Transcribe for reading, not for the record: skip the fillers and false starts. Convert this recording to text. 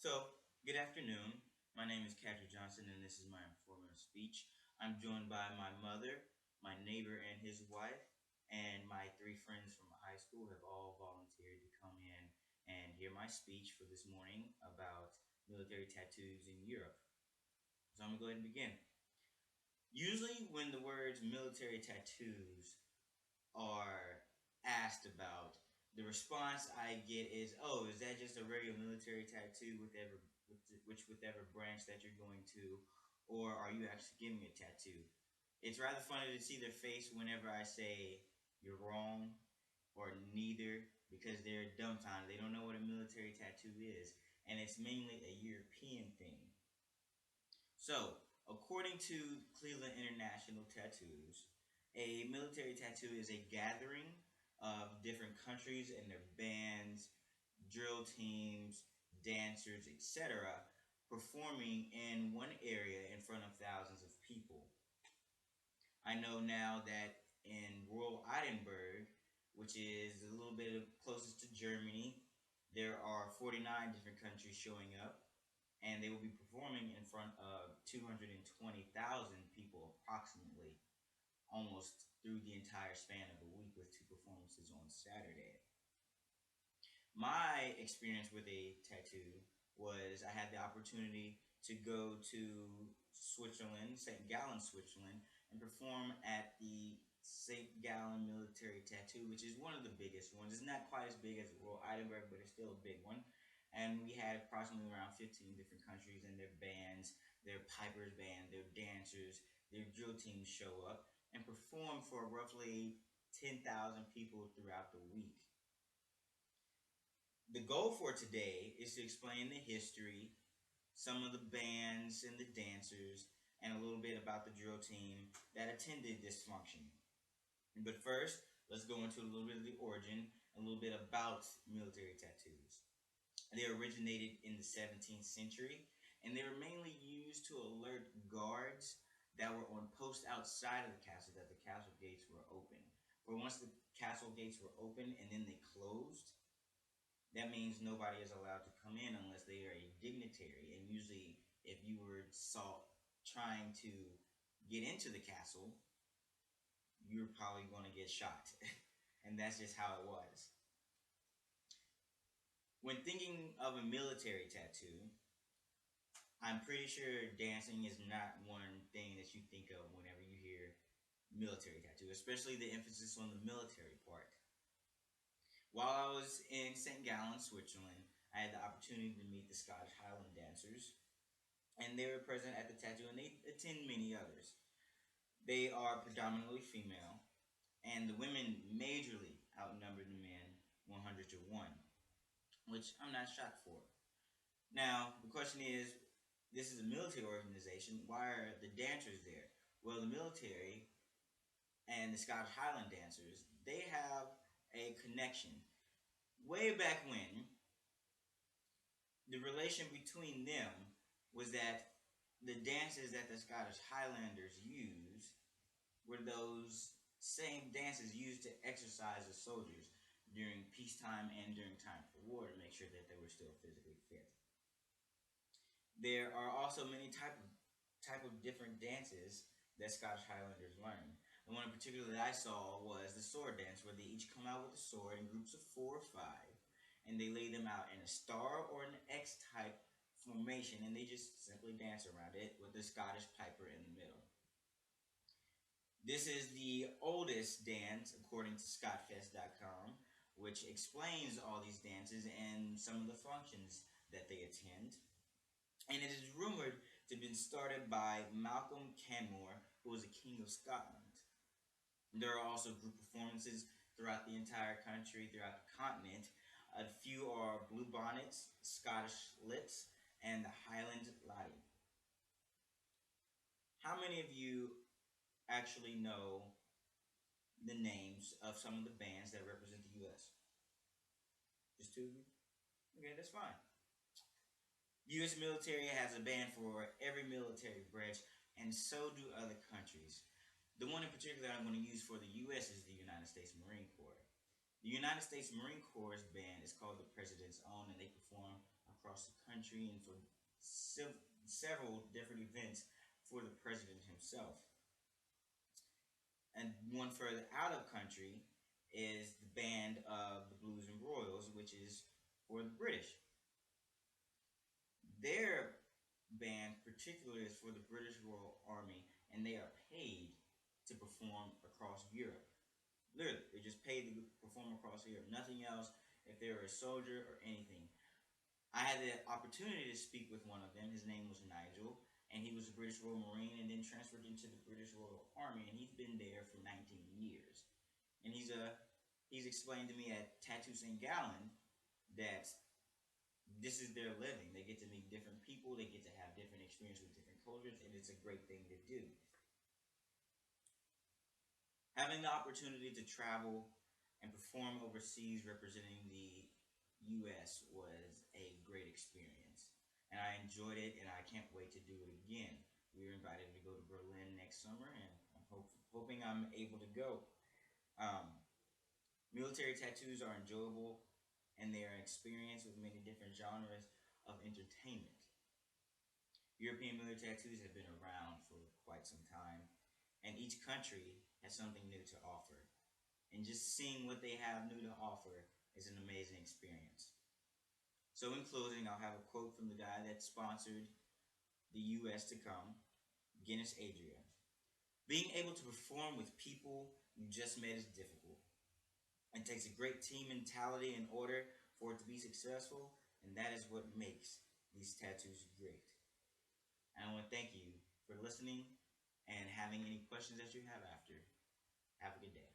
So, good afternoon. My name is Patrick Johnson, and this is my informative speech. I'm joined by my mother, my neighbor and his wife, and my three friends from high school have all volunteered to come in and hear my speech for this morning about military tattoos in Europe. So, I'm going to go ahead and begin. Usually, when the words military tattoos are asked about, the response I get is, "Oh, is that just a regular military tattoo with whichever branch that you're going to, or are you actually getting a tattoo?" It's rather funny to see their face whenever I say you're wrong or neither, because they're dumbfounded. They don't know what a military tattoo is, and it's mainly a European thing. So, according to Cleveland International Tattoos, a military tattoo is a gathering of different countries and their bands, drill teams, dancers, etc., performing in one area in front of thousands of people. I know now that in Royal Edinburgh, which is a little bit closest to Germany, there are 49 different countries showing up, and they will be performing in front of 220,000 people approximately, almost through the entire span of a week with two performances on Saturday. My experience with a tattoo was I had the opportunity to go to Switzerland, St. Gallen, Switzerland, and perform at the St. Gallen Military Tattoo, which is one of the biggest ones. It's not quite as big as Royal Edinburgh, but it's still a big one. And we had approximately around 15 different countries and their bands, their pipers band, their dancers, their drill teams show up and perform for roughly 10,000 people throughout the week. The goal for today is to explain the history, some of the bands and the dancers, and a little bit about the drill team that attended this function. But first, let's go into a little bit of the origin, a little bit about military tattoos. They originated in the 17th century, and they were mainly used to alert guards that were on post outside of the castle that the castle gates were open. But once the castle gates were open and then they closed, that means nobody is allowed to come in unless they are a dignitary. And usually, if you were saw trying to get into the castle, you're probably going to get shot. And that's just how it was. When thinking of a military tattoo, I'm pretty sure dancing is not one thing that you think of whenever you hear military tattoo, especially the emphasis on the military part. While I was in St. Gallen, Switzerland, I had the opportunity to meet the Scottish Highland dancers, and they were present at the tattoo, and they attend many others. They are predominantly female, and the women majorly outnumber the men 100 to 1, which I'm not shocked for. Now, the question is, this is a military organization. Why are the dancers there? Well, the military and the Scottish Highland dancers, they have a connection. Way back when, the relation between them was that the dances that the Scottish Highlanders used were those same dances used to exercise the soldiers during peacetime and during time for war to make sure that they were still physically fit. There are also many type of different dances that Scottish Highlanders learned. The one in particular that I saw was the sword dance, where they each come out with a sword in groups of 4 or 5, and they lay them out in a star or an X type formation, and they just simply dance around it with the Scottish piper in the middle. This is the oldest dance according to ScottFest.com, which explains all these dances and some of the functions that they attend. And it is rumored to have been started by Malcolm Canmore, who was a king of Scotland. There are also group performances throughout the entire country, throughout the continent. A few are Blue Bonnets, Scottish Lips, and the Highland Laddie. How many of you actually know the names of some of the bands that represent the U.S.? Just two of you? Okay, that's fine. The U.S. military has a band for every military branch, and so do other countries. The one in particular that I'm going to use for the U.S. is the United States Marine Corps. The United States Marine Corps band is called the President's Own, and they perform across the country and for several different events for the president himself. And one further out of country is the band of the Blues and Royals, which is for the British. Their band, particularly, is for the British Royal Army, and they are paid to perform across Europe. Literally, they're just paid to perform across Europe. Nothing else. If they're a soldier or anything, I had the opportunity to speak with one of them. His name was Nigel, and he was a British Royal Marine and then transferred into the British Royal Army, and he's been there for 19 years. And he's explained to me at Tattoo St. Gallen that this is their living. They get to meet different people, they get to have different experience with different cultures, and it's a great thing to do. Having the opportunity to travel and perform overseas representing the U.S. was a great experience. And I enjoyed it, and I can't wait to do it again. We were invited to go to Berlin next summer, and I'm hoping I'm able to go. Um, Military tattoos are enjoyable, and they are an experience with many different genres of entertainment. European military tattoos have been around for quite some time, and each country has something new to offer. And just seeing what they have new to offer is an amazing experience. So, in closing, I'll have a quote from the guy that sponsored the U.S. to come, Guinness Adria. Being able to perform with people you just met is difficult. It takes a great team mentality in order for it to be successful, and that is what makes these tattoos great. And I want to thank you for listening and having any questions that you have after. Have a good day.